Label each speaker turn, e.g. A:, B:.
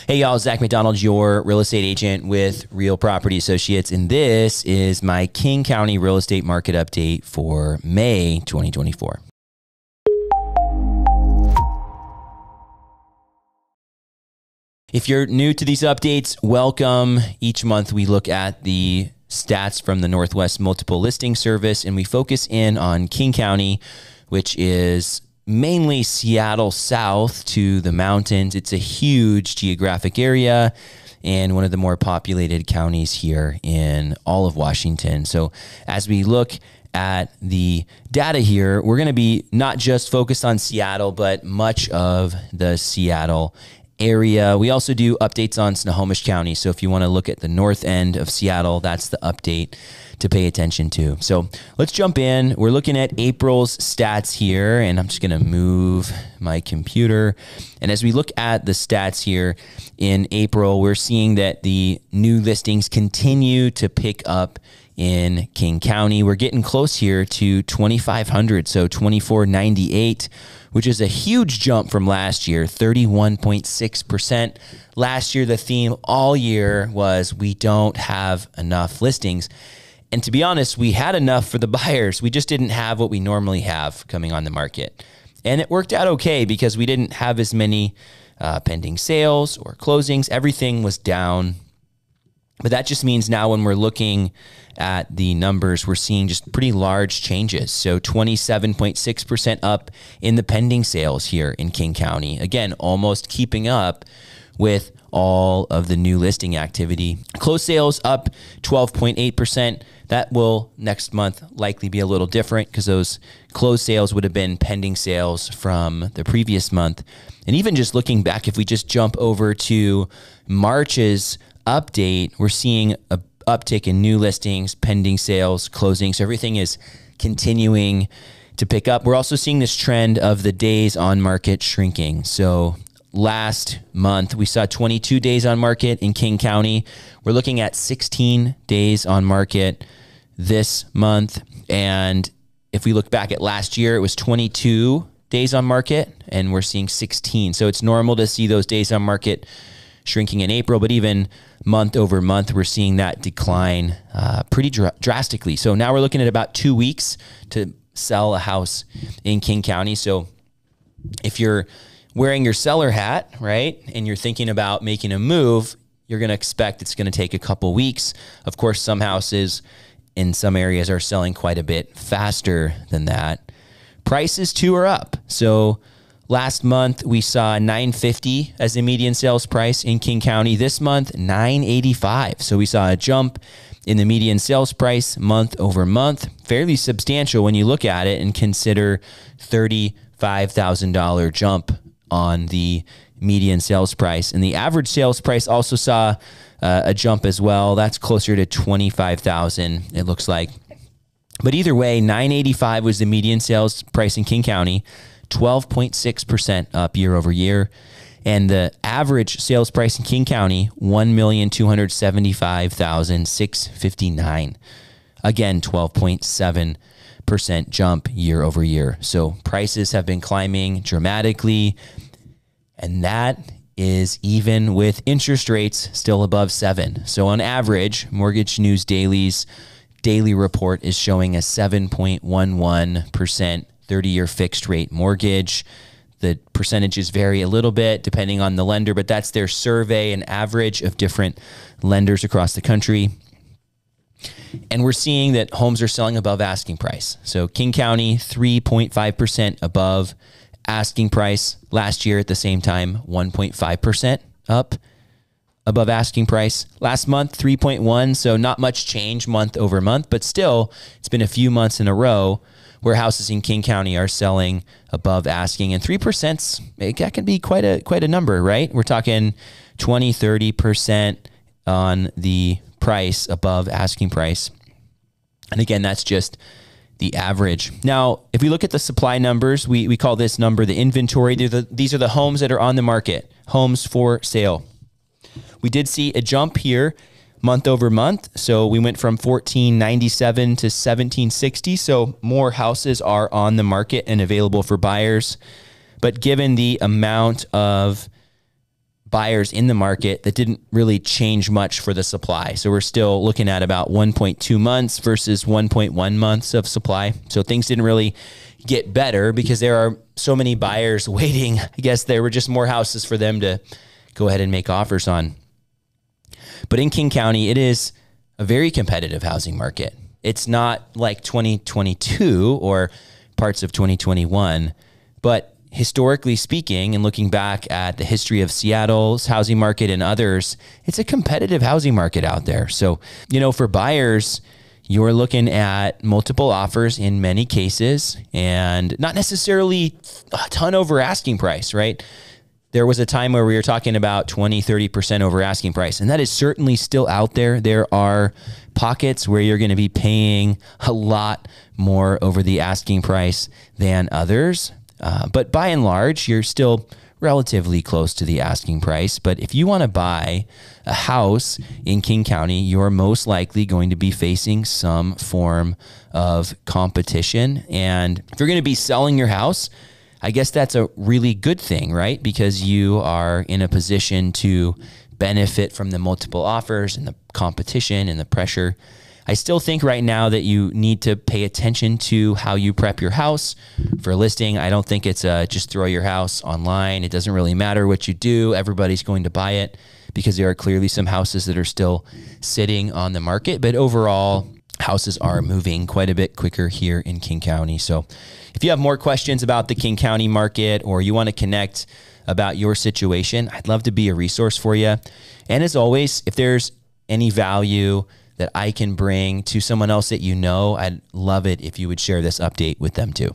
A: Hey y'all, Zach McDonald, your real estate agent with Real Property Associates, and this is my King County real estate market update for May 2024. If you're new to these updates, welcome. Each month we look at the stats from the Northwest Multiple Listing Service, and we focus in on King County, which is mainly Seattle south to the mountains. It's a huge geographic area and one of the more populated counties here in all of Washington. So as we look at the data here, we're going to be not just focused on Seattle, but much of the Seattle area. We also do updates on Snohomish County. So if you want to look at the north end of Seattle, that's the update to pay attention to. So let's jump in. We're looking at April's stats here, and I'm just going to move my computer. And as we look at the stats here in April, we're seeing that the new listings continue to pick up in King County. We're getting close here to 2,500, so 2,498, which is a huge jump from last year, 31.6%. Last year, the theme all year was we don't have enough listings. And to be honest, we had enough for the buyers. We just didn't have what we normally have coming on the market. And it worked out okay because we didn't have as many pending sales or closings. Everything was down. But that just means now when we're looking at the numbers, we're seeing just pretty large changes. So 27.6% up in the pending sales here in King County. Again, almost keeping up with all of the new listing activity. Closed sales up 12.8%. That will next month likely be a little different because those closed sales would have been pending sales from the previous month. And even just looking back, if we just jump over to March's update, we're seeing a uptick in new listings, pending sales, closings. So everything is continuing to pick up. We're also seeing this trend of the days on market shrinking. So last month, we saw 22 days on market in King County. We're looking at 16 days on market this month. And if we look back at last year, it was 22 days on market, and we're seeing 16. So it's normal to see those days on market shrinking in April, but even month over month, we're seeing that decline pretty drastically. So now we're looking at about 2 weeks to sell a house in King County. So if you're wearing your seller hat, right, and you're thinking about making a move, you're going to expect it's going to take a couple weeks. Of course, some houses in some areas are selling quite a bit faster than that. Prices too are up. So last month we saw $950 as the median sales price in King County. This month, $985. So we saw a jump in the median sales price month over month, fairly substantial when you look at it and consider $35,000 jump on the median sales price. And the average sales price also saw a jump as well. That's closer to $25,000, it looks like. But either way, $985 was the median sales price in King County, 12.6% up year over year. And the average sales price in King County, $1,275,659. Again, 12.7% jump year over year. So prices have been climbing dramatically, and that is even with interest rates still above 7. So on average, Mortgage News Daily's daily report is showing a 7.11% 30-year fixed rate mortgage. The percentages vary a little bit depending on the lender, but that's their survey and average of different lenders across the country. And we're seeing that homes are selling above asking price. So King County, 3.5% above asking price. Last year at the same time, 1.5% up above asking price. Last month, 3.1. So not much change month over month, but still it's been a few months in a row where houses in King County are selling above asking, and 3%, that can be quite a number, right? We're talking 20, 30% on the price above asking price. And again, that's just the average. Now, if we look at the supply numbers, we call this number the inventory. These are the homes that are on the market, homes for sale. We did see a jump here month over month. So we went from 1,497 to 1,760. So more houses are on the market and available for buyers. But given the amount of buyers in the market that didn't really change much for the supply. So we're still looking at about 1.2 months versus 1.1 months of supply. So things didn't really get better because there are so many buyers waiting. I guess there were just more houses for them to go ahead and make offers on. But in King County, it is a very competitive housing market. It's not like 2022 or parts of 2021, but historically speaking, and looking back at the history of Seattle's housing market and others, it's a competitive housing market out there. So, for buyers, you're looking at multiple offers in many cases and not necessarily a ton over asking price, right? There was a time where we were talking about 20, 30% over asking price, and that is certainly still out there. There are pockets where you're going to be paying a lot more over the asking price than others. But by and large, you're still relatively close to the asking price. But if you want to buy a house in King County, you're most likely going to be facing some form of competition. And if you're going to be selling your house, I guess that's a really good thing, right? Because you are in a position to benefit from the multiple offers and the competition and the pressure. I still think right now that you need to pay attention to how you prep your house for listing. I don't think it's just throw your house online. It doesn't really matter what you do. Everybody's going to buy it because there are clearly some houses that are still sitting on the market. But overall, houses are moving quite a bit quicker here in King County. So if you have more questions about the King County market or you want to connect about your situation, I'd love to be a resource for you. And as always, if there's any value that I can bring to someone else that I'd love it if you would share this update with them too.